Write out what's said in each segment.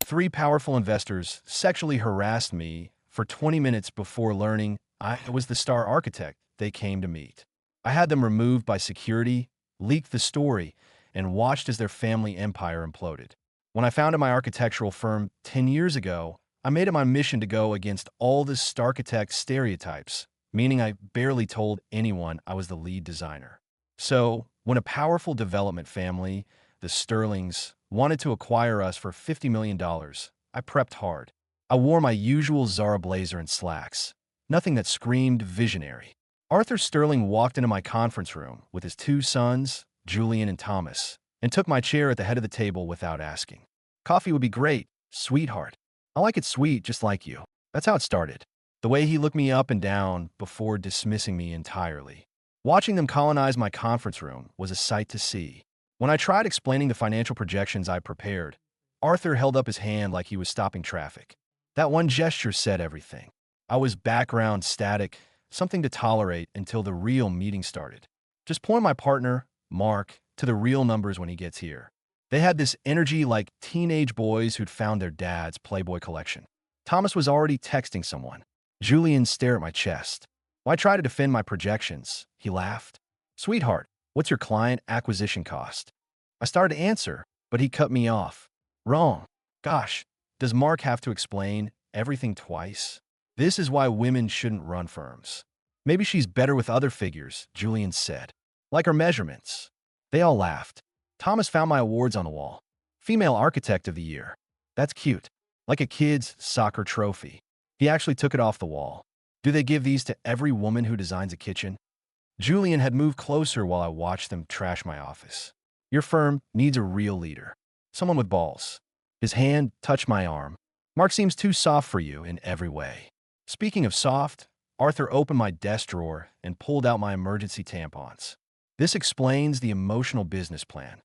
three powerful investors sexually harassed me for 20 minutes before learning I was the star architect they came to meet. I had them removed by security, leaked the story, and watched as their family empire imploded. When I founded my architectural firm 10 years ago, I made it my mission to go against all the starchitect stereotypes, meaning I barely told anyone I was the lead designer. So, when a powerful development family, the Sterlings, wanted to acquire us for $50 million, I prepped hard. I wore my usual Zara blazer and slacks, nothing that screamed visionary. Arthur Sterling walked into my conference room with his two sons, Julian and Thomas, and took my chair at the head of the table without asking. "Coffee would be great, sweetheart. I like it sweet just like you." That's how it started. The way he looked me up and down before dismissing me entirely. Watching them colonize my conference room was a sight to see. When I tried explaining the financial projections I prepared, Arthur held up his hand like he was stopping traffic. That one gesture said everything. I was background static, something to tolerate until the real meeting started. Just point my partner, Mark, to the real numbers when he gets here. They had this energy like teenage boys who'd found their dad's Playboy collection. Thomas was already texting someone. Julian stared at my chest. Why try to defend my projections? He laughed. "Sweetheart, what's your client acquisition cost?" I started to answer, but he cut me off. "Wrong. Gosh, does Mark have to explain everything twice? This is why women shouldn't run firms." "Maybe she's better with other figures," Julian said. "Like her measurements." They all laughed. Thomas found my awards on the wall. Female Architect of the Year. That's cute. Like a kid's soccer trophy. He actually took it off the wall. "Do they give these to every woman who designs a kitchen?" Julian had moved closer while I watched them trash my office. "Your firm needs a real leader. Someone with balls." His hand touched my arm. "Mark seems too soft for you in every way." Speaking of soft, Arthur opened my desk drawer and pulled out my emergency tampons. "This explains the emotional business plan."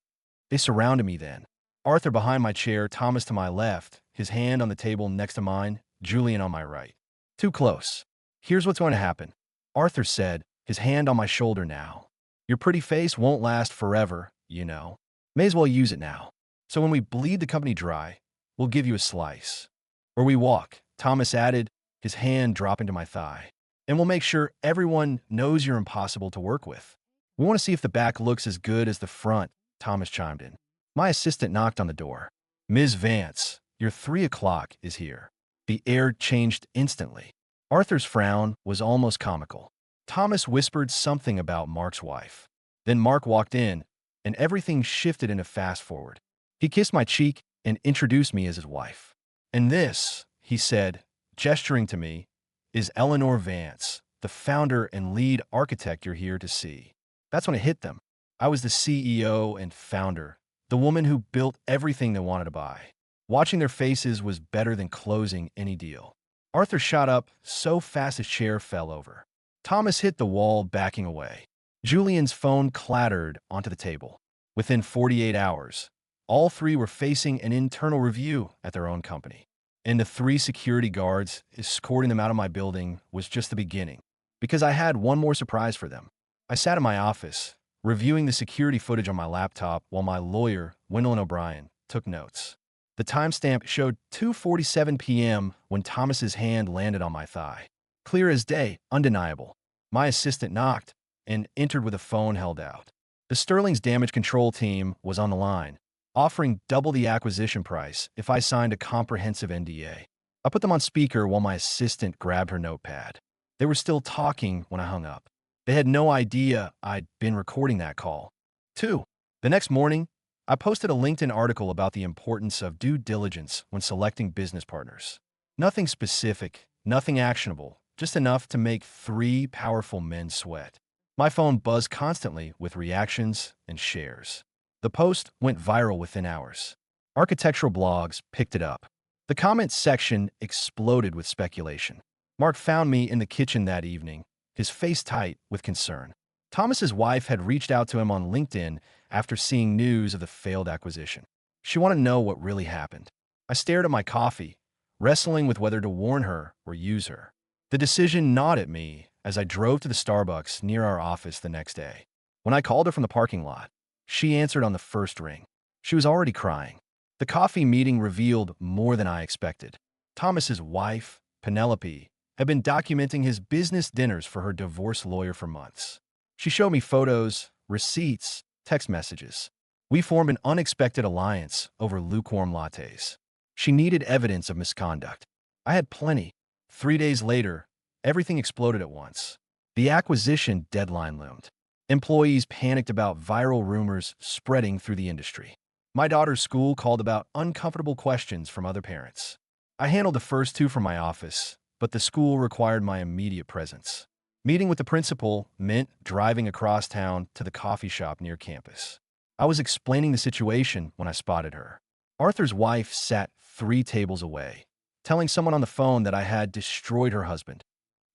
They surrounded me then. Arthur behind my chair, Thomas to my left, his hand on the table next to mine, Julian on my right. "Too close. Here's what's going to happen," Arthur said, his hand on my shoulder now. "Your pretty face won't last forever, you know. May as well use it now. So when we bleed the company dry, we'll give you a slice. Or we walk," Thomas added, his hand dropping to my thigh. "And we'll make sure everyone knows you're impossible to work with. We want to see if the back looks as good as the front," Thomas chimed in. My assistant knocked on the door. "Ms. Vance, your 3 o'clock is here." The air changed instantly. Arthur's frown was almost comical. Thomas whispered something about Mark's wife. Then Mark walked in, and everything shifted in a fast-forward. He kissed my cheek and introduced me as his wife. "And this," he said, gesturing to me, "is Eleanor Vance, the founder and lead architect you're here to see." That's when it hit them. I was the CEO and founder, the woman who built everything they wanted to buy. Watching their faces was better than closing any deal. Arthur shot up so fast his chair fell over. Thomas hit the wall, backing away. Julian's phone clattered onto the table. Within 48 hours, all three were facing an internal review at their own company. And the 3 security guards escorting them out of my building was just the beginning, because I had one more surprise for them. I sat in my office, reviewing the security footage on my laptop while my lawyer, Wendell O'Brien, took notes. The timestamp showed 2:47 p.m. when Thomas's hand landed on my thigh. Clear as day, undeniable. My assistant knocked and entered with a phone held out. The Sterling's damage control team was on the line, offering double the acquisition price if I signed a comprehensive NDA. I put them on speaker while my assistant grabbed her notepad. They were still talking when I hung up. They had no idea I'd been recording that call. 2. The next morning, I posted a LinkedIn article about the importance of due diligence when selecting business partners. Nothing specific, nothing actionable, just enough to make 3 powerful men sweat. My phone buzzed constantly with reactions and shares. The post went viral within hours. Architectural blogs picked it up. The comments section exploded with speculation. Mark found me in the kitchen that evening, his face tight with concern. Thomas's wife had reached out to him on LinkedIn after seeing news of the failed acquisition. She wanted to know what really happened. I stared at my coffee, wrestling with whether to warn her or use her. The decision gnawed at me as I drove to the Starbucks near our office the next day. When I called her from the parking lot, she answered on the first ring. She was already crying. The coffee meeting revealed more than I expected. Thomas's wife, Penelope, had been documenting his business dinners for her divorce lawyer for months. She showed me photos, receipts, text messages. We formed an unexpected alliance over lukewarm lattes. She needed evidence of misconduct. I had plenty. 3 days later, everything exploded at once. The acquisition deadline loomed. Employees panicked about viral rumors spreading through the industry. My daughter's school called about uncomfortable questions from other parents. I handled the first two from my office, but the school required my immediate presence. Meeting with the principal meant driving across town to the coffee shop near campus. I was explaining the situation when I spotted her. Arthur's wife sat 3 tables away, telling someone on the phone that I had destroyed her husband.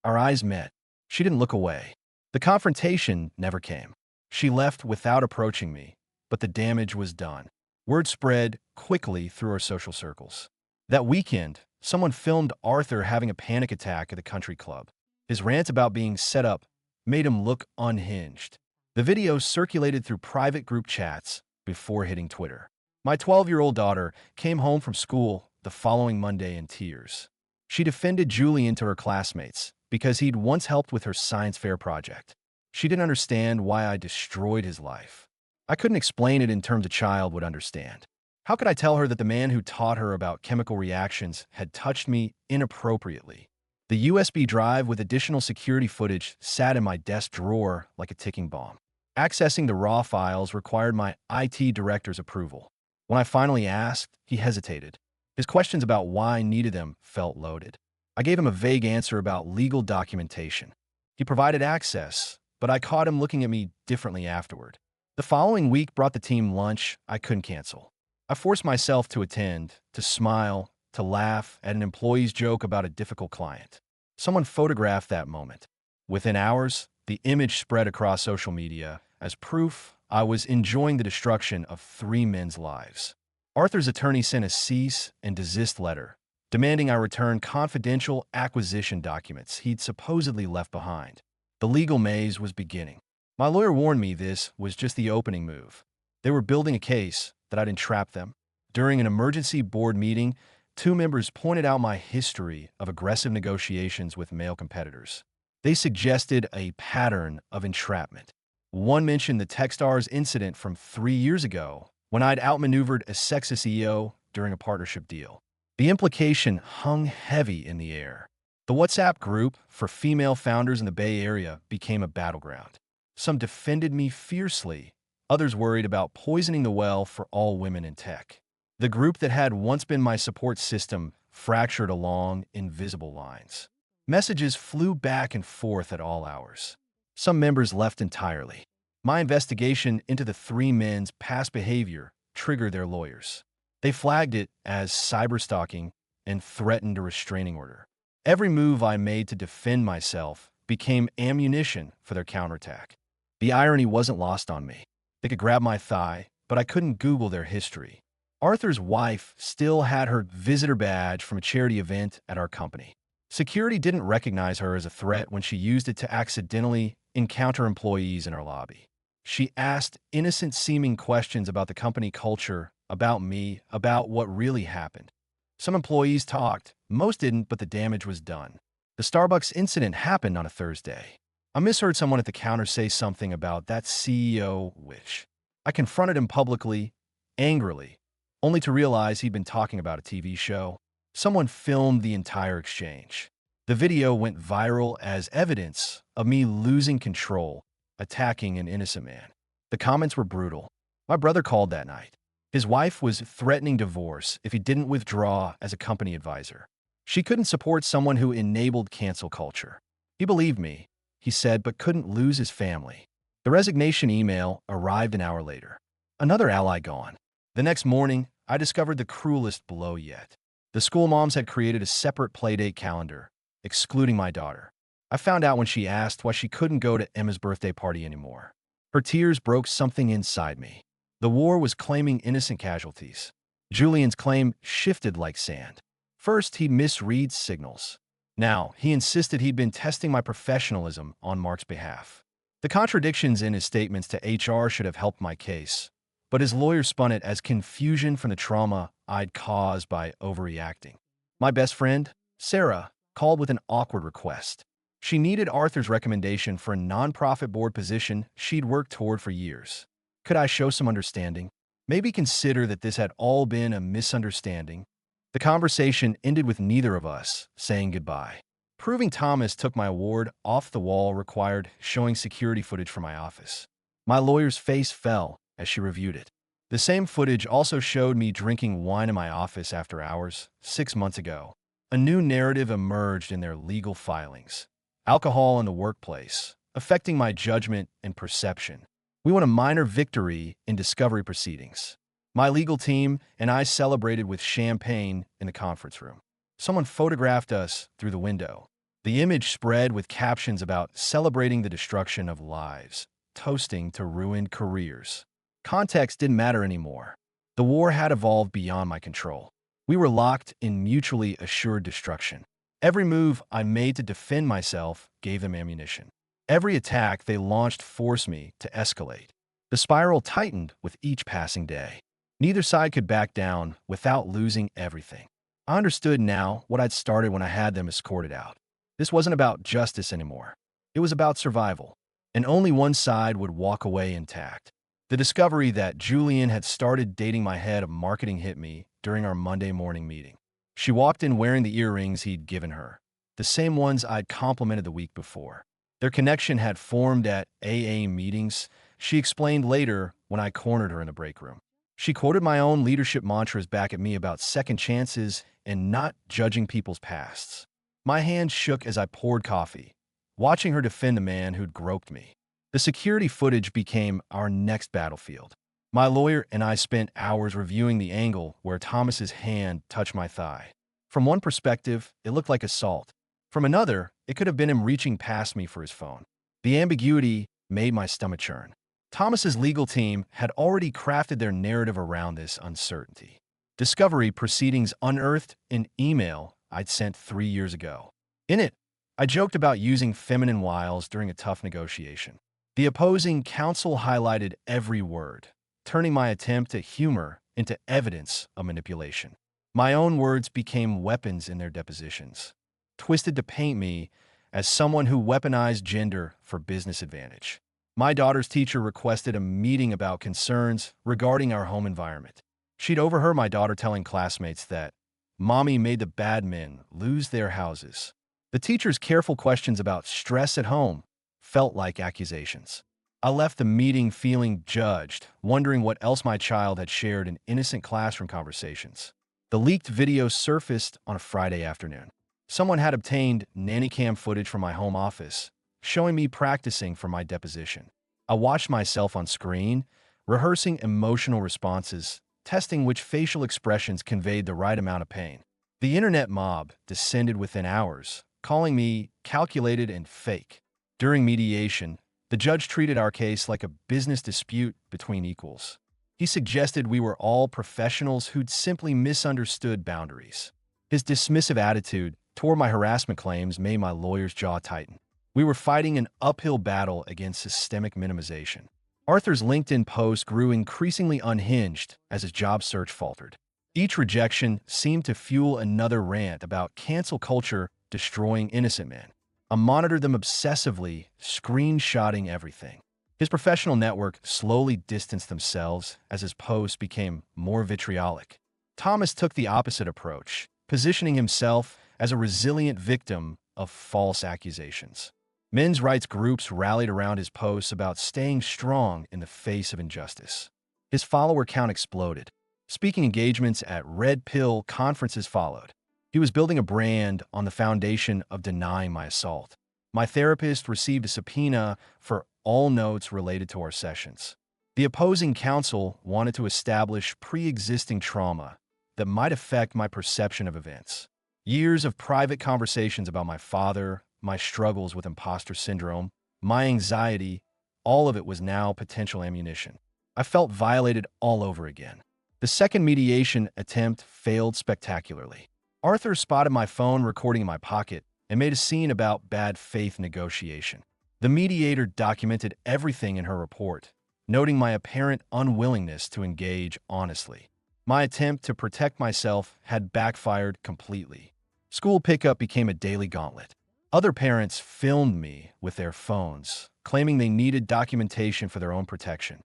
Our eyes met. She didn't look away. The confrontation never came. She left without approaching me, but the damage was done. Word spread quickly through our social circles. That weekend, someone filmed Arthur having a panic attack at the country club. His rant about being set up made him look unhinged. The video circulated through private group chats before hitting Twitter. My 12-year-old daughter came home from school the following Monday in tears. She defended Julian to her classmates because he'd once helped with her science fair project. She didn't understand why I destroyed his life. I couldn't explain it in terms a child would understand. How could I tell her that the man who taught her about chemical reactions had touched me inappropriately? The USB drive with additional security footage sat in my desk drawer like a ticking bomb. Accessing the raw files required my IT director's approval. When I finally asked, he hesitated. His questions about why I needed them felt loaded. I gave him a vague answer about legal documentation. He provided access, but I caught him looking at me differently afterward. The following week brought the team lunch I couldn't cancel. I forced myself to attend, to smile, to laugh at an employee's joke about a difficult client. Someone photographed that moment. Within hours, the image spread across social media as proof I was enjoying the destruction of 3 men's lives. Arthur's attorney sent a cease and desist letter, demanding I return confidential acquisition documents he'd supposedly left behind. The legal maze was beginning. My lawyer warned me this was just the opening move. They were building a case that I'd entrap them. During an emergency board meeting, 2 members pointed out my history of aggressive negotiations with male competitors. They suggested a pattern of entrapment. One mentioned the Techstars incident from 3 years ago when I'd outmaneuvered a sexist EO during a partnership deal. The implication hung heavy in the air. The WhatsApp group for female founders in the Bay Area became a battleground. Some defended me fiercely, others worried about poisoning the well for all women in tech. The group that had once been my support system fractured along invisible lines. Messages flew back and forth at all hours. Some members left entirely. My investigation into the 3 men's past behavior triggered their lawyers. They flagged it as cyberstalking and threatened a restraining order. Every move I made to defend myself became ammunition for their counterattack. The irony wasn't lost on me. They could grab my thigh, but I couldn't Google their history. Arthur's wife still had her visitor badge from a charity event at our company. Security didn't recognize her as a threat when she used it to accidentally encounter employees in our lobby. She asked innocent-seeming questions about the company culture, about me, about what really happened. Some employees talked, most didn't, but the damage was done. The Starbucks incident happened on a Thursday. I misheard someone at the counter say something about that CEO wish. I confronted him publicly, angrily, only to realize he'd been talking about a TV show. Someone filmed the entire exchange. The video went viral as evidence of me losing control, attacking an innocent man. The comments were brutal. My brother called that night. His wife was threatening divorce if he didn't withdraw as a company advisor. She couldn't support someone who enabled cancel culture. He believed me, he said, but couldn't lose his family. The resignation email arrived an hour later. Another ally gone. The next morning, I discovered the cruelest blow yet. The school moms had created a separate playdate calendar, excluding my daughter. I found out when she asked why she couldn't go to Emma's birthday party anymore. Her tears broke something inside me. The war was claiming innocent casualties. Julian's claim shifted like sand. First, he misreads signals. Now, he insisted he'd been testing my professionalism on Mark's behalf. The contradictions in his statements to HR should have helped my case, but his lawyer spun it as confusion from the trauma I'd caused by overreacting. My best friend, Sarah, called with an awkward request. She needed Arthur's recommendation for a nonprofit board position she'd worked toward for years. Could I show some understanding? Maybe consider that this had all been a misunderstanding. The conversation ended with neither of us saying goodbye. Proving Thomas took my award off the wall required showing security footage from my office. My lawyer's face fell as she reviewed it. The same footage also showed me drinking wine in my office after hours 6 months ago. A new narrative emerged in their legal filings. Alcohol in the workplace, affecting my judgment and perception. We won a minor victory in discovery proceedings. My legal team and I celebrated with champagne in the conference room. Someone photographed us through the window. The image spread with captions about celebrating the destruction of lives, toasting to ruined careers. Context didn't matter anymore. The war had evolved beyond my control. We were locked in mutually assured destruction. Every move I made to defend myself gave them ammunition. Every attack they launched forced me to escalate. The spiral tightened with each passing day. Neither side could back down without losing everything. I understood now what I'd started when I had them escorted out. This wasn't about justice anymore. It was about survival. And only one side would walk away intact. The discovery that Julian had started dating my head of marketing hit me during our Monday morning meeting. She walked in wearing the earrings he'd given her, the same ones I'd complimented the week before. Their connection had formed at AA meetings, she explained later when I cornered her in the break room. She quoted my own leadership mantras back at me about second chances and not judging people's pasts. My hands shook as I poured coffee, watching her defend the man who'd groped me. The security footage became our next battlefield. My lawyer and I spent hours reviewing the angle where Thomas's hand touched my thigh. From one perspective, it looked like assault. From another, it could have been him reaching past me for his phone. The ambiguity made my stomach churn. Thomas's legal team had already crafted their narrative around this uncertainty. Discovery proceedings unearthed an email I'd sent 3 years ago. In it, I joked about using feminine wiles during a tough negotiation. The opposing counsel highlighted every word, turning my attempt at humor into evidence of manipulation. My own words became weapons in their depositions, twisted to paint me as someone who weaponized gender for business advantage. My daughter's teacher requested a meeting about concerns regarding our home environment. She'd overheard my daughter telling classmates that Mommy made the bad men lose their houses. The teacher's careful questions about stress at home felt like accusations. I left the meeting feeling judged, wondering what else my child had shared in innocent classroom conversations. The leaked video surfaced on a Friday afternoon. Someone had obtained nanny cam footage from my home office, showing me practicing for my deposition. I watched myself on screen, rehearsing emotional responses, testing which facial expressions conveyed the right amount of pain. The internet mob descended within hours, calling me calculated and fake. During mediation, the judge treated our case like a business dispute between equals. He suggested we were all professionals who'd simply misunderstood boundaries. His dismissive attitude toward my harassment claims made my lawyer's jaw tighten. We were fighting an uphill battle against systemic minimization. Arthur's LinkedIn post grew increasingly unhinged as his job search faltered. Each rejection seemed to fuel another rant about cancel culture destroying innocent men. I monitored them obsessively, screenshotting everything. His professional network slowly distanced themselves as his posts became more vitriolic. Thomas took the opposite approach, positioning himself as a resilient victim of false accusations. Men's rights groups rallied around his posts about staying strong in the face of injustice. His follower count exploded. Speaking engagements at Red Pill conferences followed. He was building a brand on the foundation of denying my assault. My therapist received a subpoena for all notes related to our sessions. The opposing counsel wanted to establish pre-existing trauma that might affect my perception of events. Years of private conversations about my father, my struggles with imposter syndrome, my anxiety, all of it was now potential ammunition. I felt violated all over again. The second mediation attempt failed spectacularly. Arthur spotted my phone recording in my pocket and made a scene about bad faith negotiation. The mediator documented everything in her report, noting my apparent unwillingness to engage honestly. My attempt to protect myself had backfired completely. School pickup became a daily gauntlet. Other parents filmed me with their phones, claiming they needed documentation for their own protection.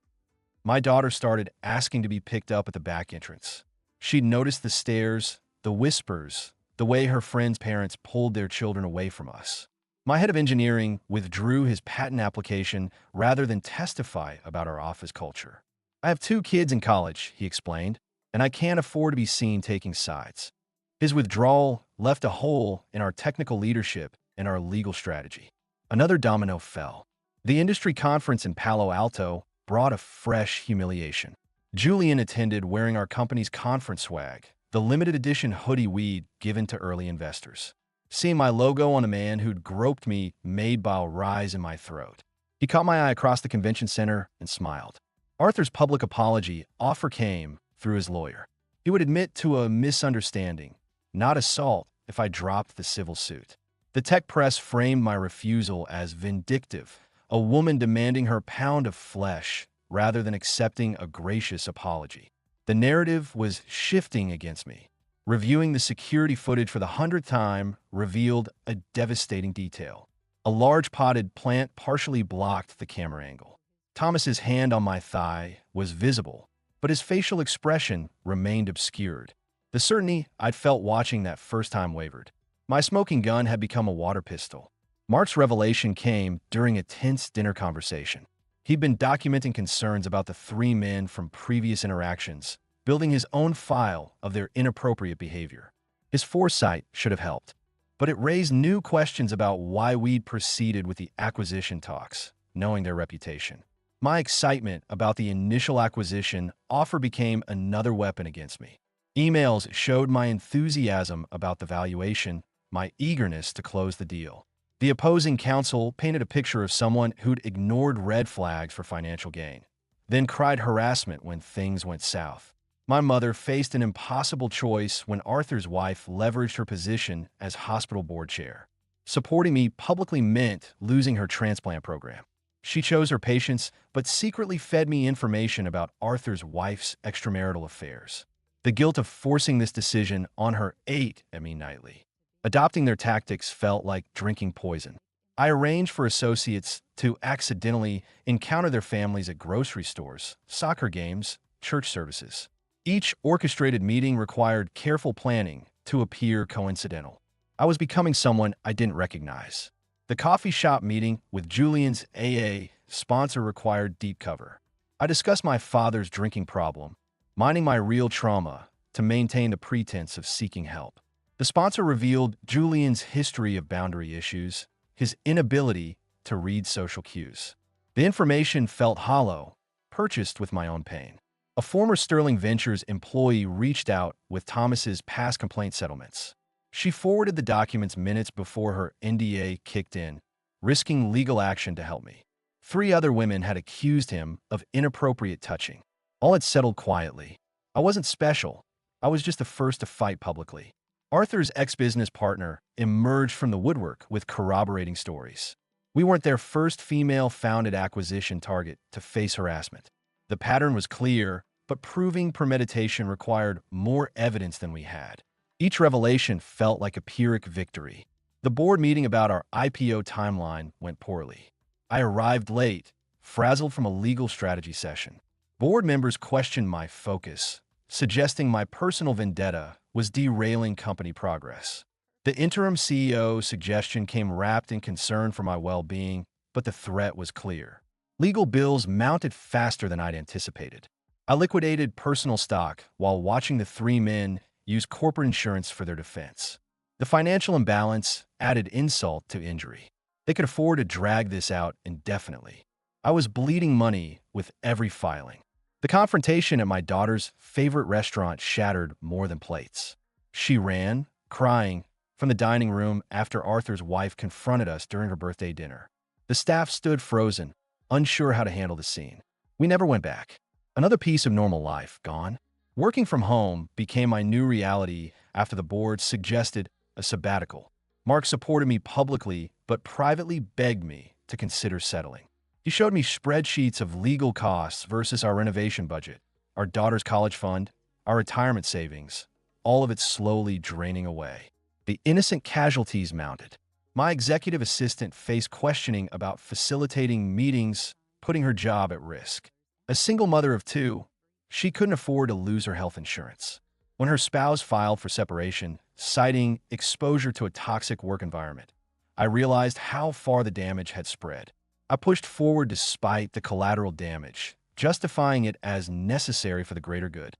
My daughter started asking to be picked up at the back entrance. She'd noticed the stares, the whispers, the way her friends' parents pulled their children away from us. My head of engineering withdrew his patent application rather than testify about our office culture. I have 2 kids in college, he explained, and I can't afford to be seen taking sides. His withdrawal left a hole in our technical leadership and our legal strategy. Another domino fell. The industry conference in Palo Alto brought a fresh humiliation. Julian attended wearing our company's conference swag, the limited edition hoodie we'd given to early investors. Seeing my logo on a man who'd groped me made bile rise in my throat. He caught my eye across the convention center and smiled. Arthur's public apology offer came through his lawyer. He would admit to a misunderstanding, not assault, if I dropped the civil suit. The tech press framed my refusal as vindictive, a woman demanding her pound of flesh rather than accepting a gracious apology. The narrative was shifting against me. Reviewing the security footage for the 100th time revealed a devastating detail. A large potted plant partially blocked the camera angle. Thomas's hand on my thigh was visible, but his facial expression remained obscured. The certainty I'd felt watching that first time wavered. My smoking gun had become a water pistol. Mark's revelation came during a tense dinner conversation. He'd been documenting concerns about the 3 men from previous interactions, building his own file of their inappropriate behavior. His foresight should have helped, but it raised new questions about why we'd proceeded with the acquisition talks, knowing their reputation. My excitement about the initial acquisition offer became another weapon against me. Emails showed my enthusiasm about the valuation, my eagerness to close the deal. The opposing counsel painted a picture of someone who'd ignored red flags for financial gain, then cried harassment when things went south. My mother faced an impossible choice when Arthur's wife leveraged her position as hospital board chair. Supporting me publicly meant losing her transplant program. She chose her patients, but secretly fed me information about Arthur's wife's extramarital affairs. The guilt of forcing this decision on her ate at me nightly. Adopting their tactics felt like drinking poison. I arranged for associates to accidentally encounter their families at grocery stores, soccer games, church services. Each orchestrated meeting required careful planning to appear coincidental. I was becoming someone I didn't recognize. The coffee shop meeting with Julian's AA sponsor required deep cover. I discussed my father's drinking problem, mining my real trauma to maintain the pretense of seeking help. The sponsor revealed Julian's history of boundary issues, his inability to read social cues. The information felt hollow, purchased with my own pain. A former Sterling Ventures employee reached out with Thomas's past complaint settlements. She forwarded the documents minutes before her NDA kicked in, risking legal action to help me. 3 other women had accused him of inappropriate touching. All had settled quietly. I wasn't special. I was just the first to fight publicly. Arthur's ex-business partner emerged from the woodwork with corroborating stories. We weren't their first female-founded acquisition target to face harassment. The pattern was clear, but proving premeditation required more evidence than we had. Each revelation felt like a Pyrrhic victory. The board meeting about our IPO timeline went poorly. I arrived late, frazzled from a legal strategy session. Board members questioned my focus, suggesting my personal vendetta was derailing company progress. The interim CEO's suggestion came wrapped in concern for my well-being, but the threat was clear. Legal bills mounted faster than I'd anticipated. I liquidated personal stock while watching the 3 men use corporate insurance for their defense. The financial imbalance added insult to injury. They could afford to drag this out indefinitely. I was bleeding money with every filing. The confrontation at my daughter's favorite restaurant shattered more than plates. She ran, crying, from the dining room after Arthur's wife confronted us during her birthday dinner. The staff stood frozen, unsure how to handle the scene. We never went back. Another piece of normal life gone. Working from home became my new reality after the board suggested a sabbatical. Mark supported me publicly, but privately begged me to consider settling. He showed me spreadsheets of legal costs versus our renovation budget, our daughter's college fund, our retirement savings, all of it slowly draining away. The innocent casualties mounted. My executive assistant faced questioning about facilitating meetings, putting her job at risk. A single mother of two, she couldn't afford to lose her health insurance. When her spouse filed for separation, citing exposure to a toxic work environment, I realized how far the damage had spread. I pushed forward despite the collateral damage, justifying it as necessary for the greater good.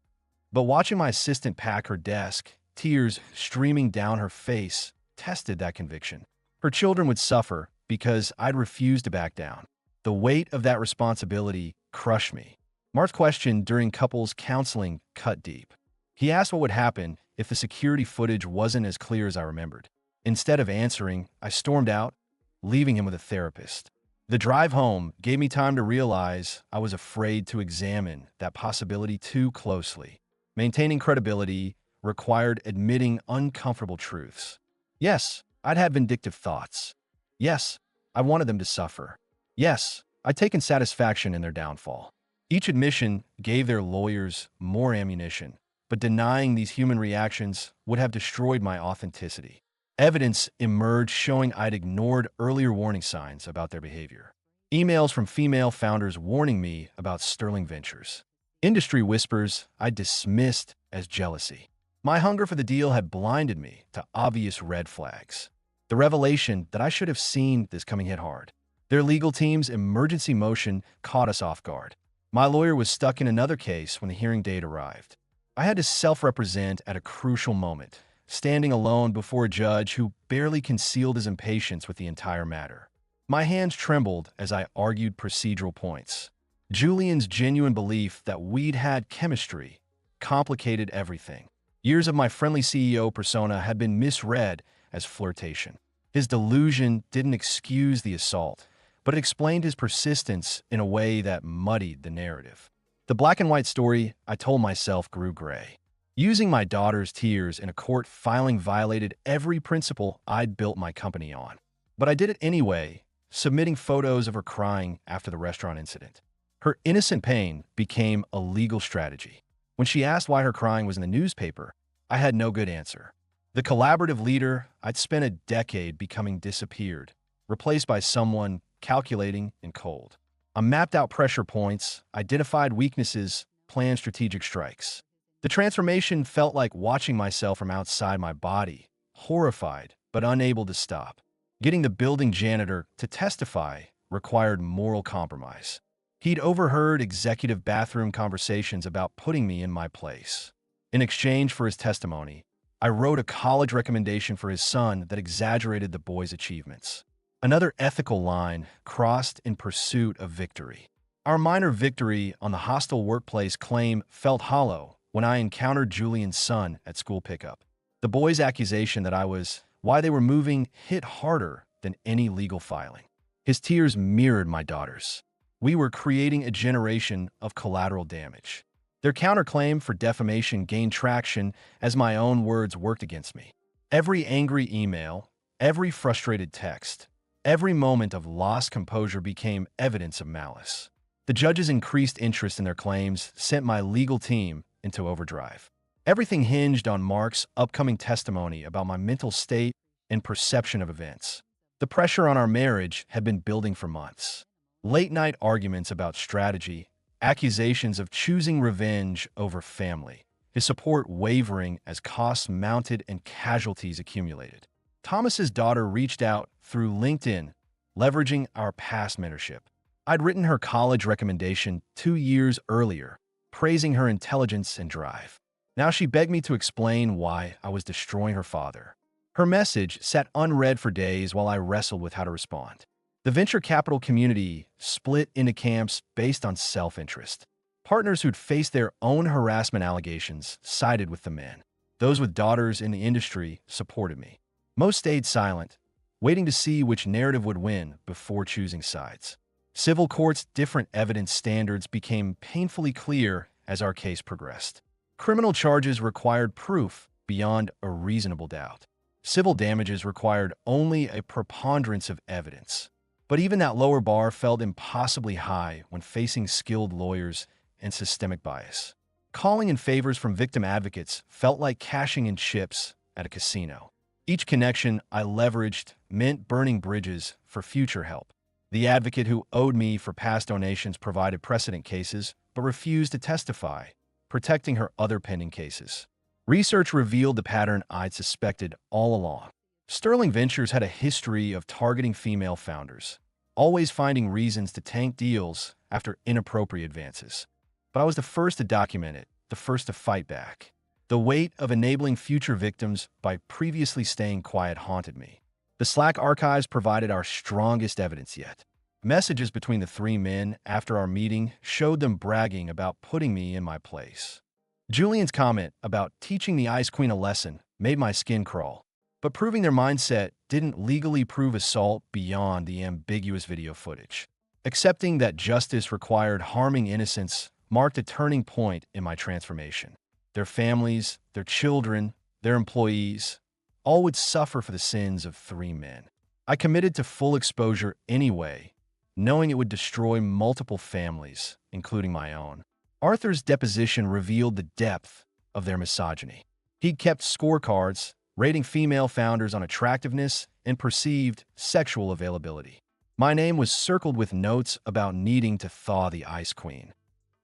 But watching my assistant pack her desk, tears streaming down her face, tested that conviction. Her children would suffer because I'd refused to back down. The weight of that responsibility crushed me. Mark's question during couples counseling cut deep. He asked what would happen if the security footage wasn't as clear as I remembered. Instead of answering, I stormed out, leaving him with a therapist. The drive home gave me time to realize I was afraid to examine that possibility too closely. Maintaining credibility required admitting uncomfortable truths. Yes, I'd had vindictive thoughts. Yes, I wanted them to suffer. Yes, I'd taken satisfaction in their downfall. Each admission gave their lawyers more ammunition, but denying these human reactions would have destroyed my authenticity. Evidence emerged showing I'd ignored earlier warning signs about their behavior. Emails from female founders warning me about Sterling Ventures. Industry whispers I dismissed as jealousy. My hunger for the deal had blinded me to obvious red flags. The revelation that I should have seen this coming hit hard. Their legal team's emergency motion caught us off guard. My lawyer was stuck in another case when the hearing date arrived. I had to self-represent at a crucial moment, standing alone before a judge who barely concealed his impatience with the entire matter. My hands trembled as I argued procedural points. Julian's genuine belief that we'd had chemistry complicated everything. Years of my friendly CEO persona had been misread as flirtation. His delusion didn't excuse the assault, but it explained his persistence in a way that muddied the narrative. The black and white story I told myself grew gray. Using my daughter's tears in a court filing violated every principle I'd built my company on. But I did it anyway, submitting photos of her crying after the restaurant incident. Her innocent pain became a legal strategy. When she asked why her crying was in the newspaper, I had no good answer. The collaborative leader I'd spent a decade becoming disappeared, replaced by someone calculating and cold. I mapped out pressure points, identified weaknesses, planned strategic strikes. The transformation felt like watching myself from outside my body, horrified but unable to stop. Getting the building janitor to testify required moral compromise. He'd overheard executive bathroom conversations about putting me in my place. In exchange for his testimony, I wrote a college recommendation for his son that exaggerated the boy's achievements. Another ethical line crossed in pursuit of victory. Our minor victory on the hostile workplace claim felt hollow when I encountered Julian's son at school pickup. The boy's accusation that I was why they were moving hit harder than any legal filing. His tears mirrored my daughter's. We were creating a generation of collateral damage. Their counterclaim for defamation gained traction as my own words worked against me. Every angry email, every frustrated text, every moment of lost composure became evidence of malice. The judge's increased interest in their claims sent my legal team into overdrive. Everything hinged on Mark's upcoming testimony about my mental state and perception of events. The pressure on our marriage had been building for months. Late-night arguments about strategy, accusations of choosing revenge over family, his support wavering as costs mounted and casualties accumulated. Thomas's daughter reached out through LinkedIn, leveraging our past mentorship. I'd written her college recommendation 2 years earlier, praising her intelligence and drive. Now she begged me to explain why I was destroying her father. Her message sat unread for days while I wrestled with how to respond. The venture capital community split into camps based on self-interest. Partners who'd faced their own harassment allegations sided with the men. Those with daughters in the industry supported me. Most stayed silent, waiting to see which narrative would win before choosing sides. Civil court's different evidence standards became painfully clear as our case progressed. Criminal charges required proof beyond a reasonable doubt. Civil damages required only a preponderance of evidence. But even that lower bar felt impossibly high when facing skilled lawyers and systemic bias. Calling in favors from victim advocates felt like cashing in chips at a casino. Each connection I leveraged meant burning bridges for future help. The advocate who owed me for past donations provided precedent cases but refused to testify, protecting her other pending cases. Research revealed the pattern I'd suspected all along. Sterling Ventures had a history of targeting female founders, always finding reasons to tank deals after inappropriate advances. But I was the first to document it, the first to fight back. The weight of enabling future victims by previously staying quiet haunted me. The Slack archives provided our strongest evidence yet. Messages between the three men after our meeting showed them bragging about putting me in my place. Julian's comment about teaching the Ice Queen a lesson made my skin crawl, but proving their mindset didn't legally prove assault beyond the ambiguous video footage. Accepting that justice required harming innocents marked a turning point in my transformation. Their families, their children, their employees, all would suffer for the sins of three men. I committed to full exposure anyway, knowing it would destroy multiple families, including my own. Arthur's deposition revealed the depth of their misogyny. He'd kept scorecards, rating female founders on attractiveness and perceived sexual availability. My name was circled with notes about needing to thaw the Ice Queen.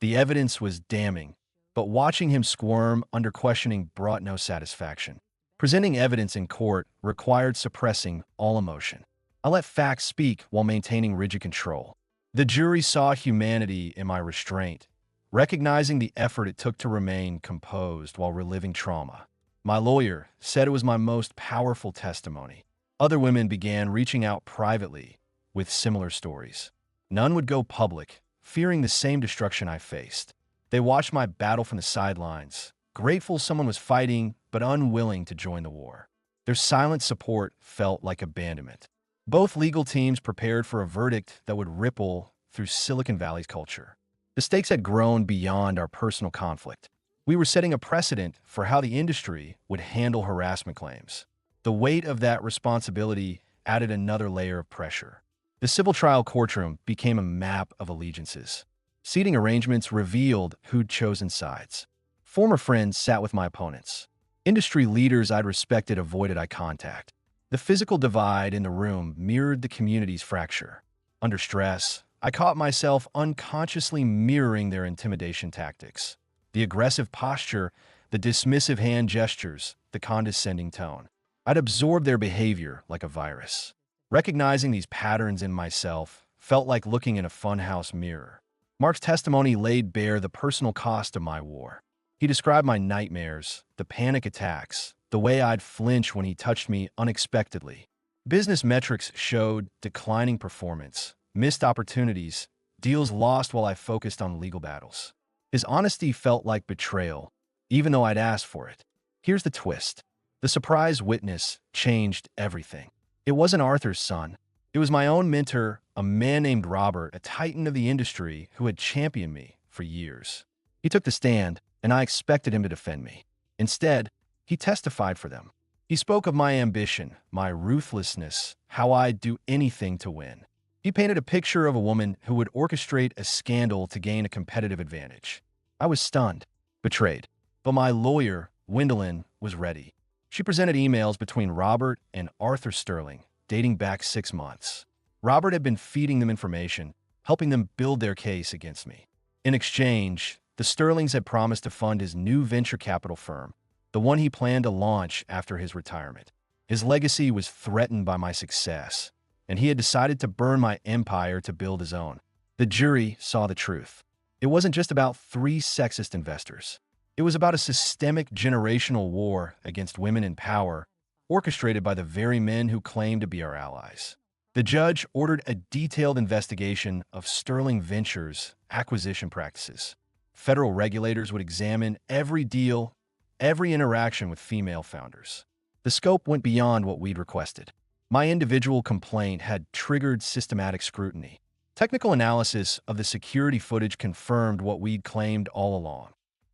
The evidence was damning, but watching him squirm under questioning brought no satisfaction. Presenting evidence in court required suppressing all emotion. I let facts speak while maintaining rigid control. The jury saw humanity in my restraint, recognizing the effort it took to remain composed while reliving trauma. My lawyer said it was my most powerful testimony. Other women began reaching out privately with similar stories. None would go public, fearing the same destruction I faced. They watched my battle from the sidelines, grateful someone was fighting but unwilling to join the war. Their silent support felt like abandonment. Both legal teams prepared for a verdict that would ripple through Silicon Valley's culture. The stakes had grown beyond our personal conflict. We were setting a precedent for how the industry would handle harassment claims. The weight of that responsibility added another layer of pressure. The civil trial courtroom became a map of allegiances. Seating arrangements revealed who'd chosen sides. Former friends sat with my opponents. Industry leaders I'd respected avoided eye contact. The physical divide in the room mirrored the community's fracture. Under stress, I caught myself unconsciously mirroring their intimidation tactics. The aggressive posture, the dismissive hand gestures, the condescending tone. I'd absorbed their behavior like a virus. Recognizing these patterns in myself felt like looking in a funhouse mirror. Mark's testimony laid bare the personal cost of my war. He described my nightmares, the panic attacks, the way I'd flinch when he touched me unexpectedly. Business metrics showed declining performance, missed opportunities, deals lost while I focused on legal battles. His honesty felt like betrayal, even though I'd asked for it. Here's the twist. The surprise witness changed everything. It wasn't Arthur's son. It was my own mentor, a man named Robert, a titan of the industry who had championed me for years. He took the stand, and I expected him to defend me. Instead, he testified for them. He spoke of my ambition, my ruthlessness, how I'd do anything to win. He painted a picture of a woman who would orchestrate a scandal to gain a competitive advantage. I was stunned, betrayed. But my lawyer, Gwendolyn, was ready. She presented emails between Robert and Arthur Sterling, dating back 6 months. Robert had been feeding them information, helping them build their case against me. In exchange, the Sterlings had promised to fund his new venture capital firm, the one he planned to launch after his retirement. His legacy was threatened by my success, and he had decided to burn my empire to build his own. The jury saw the truth. It wasn't just about 3 sexist investors. It was about a systemic generational war against women in power, orchestrated by the very men who claimed to be our allies. The judge ordered a detailed investigation of Sterling Ventures' acquisition practices. Federal regulators would examine every deal, every interaction with female founders. The scope went beyond what we'd requested. My individual complaint had triggered systematic scrutiny. Technical analysis of the security footage confirmed what we'd claimed all along.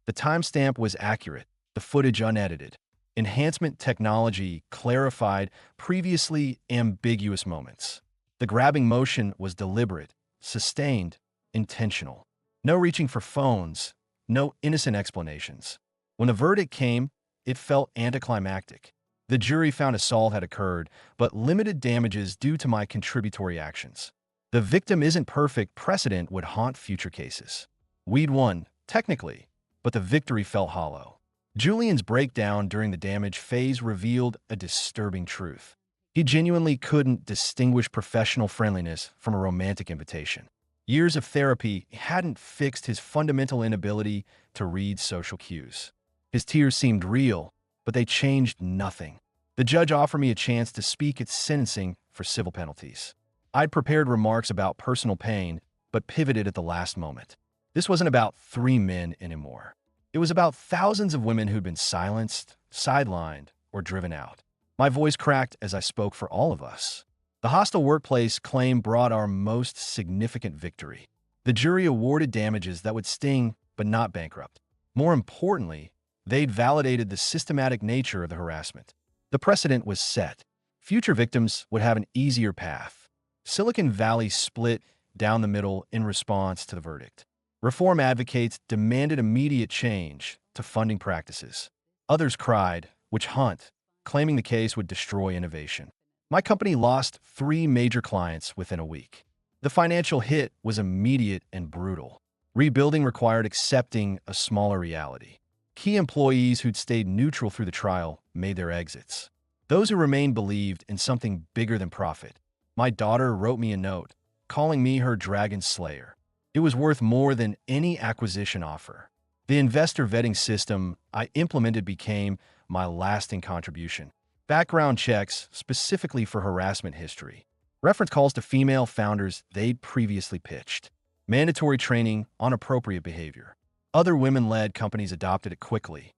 The timestamp was accurate, the footage unedited. Enhancement technology clarified previously ambiguous moments. The grabbing motion was deliberate, sustained, intentional. No reaching for phones, no innocent explanations. When the verdict came, it felt anticlimactic. The jury found assault had occurred, but limited damages due to my contributory actions. The victim isn't perfect precedent would haunt future cases. We'd won, technically, but the victory felt hollow. Julian's breakdown during the damage phase revealed a disturbing truth. He genuinely couldn't distinguish professional friendliness from a romantic invitation. Years of therapy hadn't fixed his fundamental inability to read social cues. His tears seemed real, but they changed nothing. The judge offered me a chance to speak at sentencing for civil penalties. I'd prepared remarks about personal pain, but pivoted at the last moment. This wasn't about 3 men anymore. It was about thousands of women who'd been silenced, sidelined, or driven out. My voice cracked as I spoke for all of us. The hostile workplace claim brought our most significant victory. The jury awarded damages that would sting but not bankrupt. More importantly, they'd validated the systematic nature of the harassment. The precedent was set. Future victims would have an easier path. Silicon Valley split down the middle in response to the verdict. Reform advocates demanded immediate change to funding practices. Others cried, witch hunt, claiming the case would destroy innovation. My company lost 3 major clients within a week. The financial hit was immediate and brutal. Rebuilding required accepting a smaller reality. Key employees who'd stayed neutral through the trial made their exits. Those who remained believed in something bigger than profit. My daughter wrote me a note, calling me her dragon slayer. It was worth more than any acquisition offer. The investor vetting system I implemented became my lasting contribution. Background checks specifically for harassment history. Reference calls to female founders they'd previously pitched. Mandatory training on appropriate behavior. Other women-led companies adopted it quickly.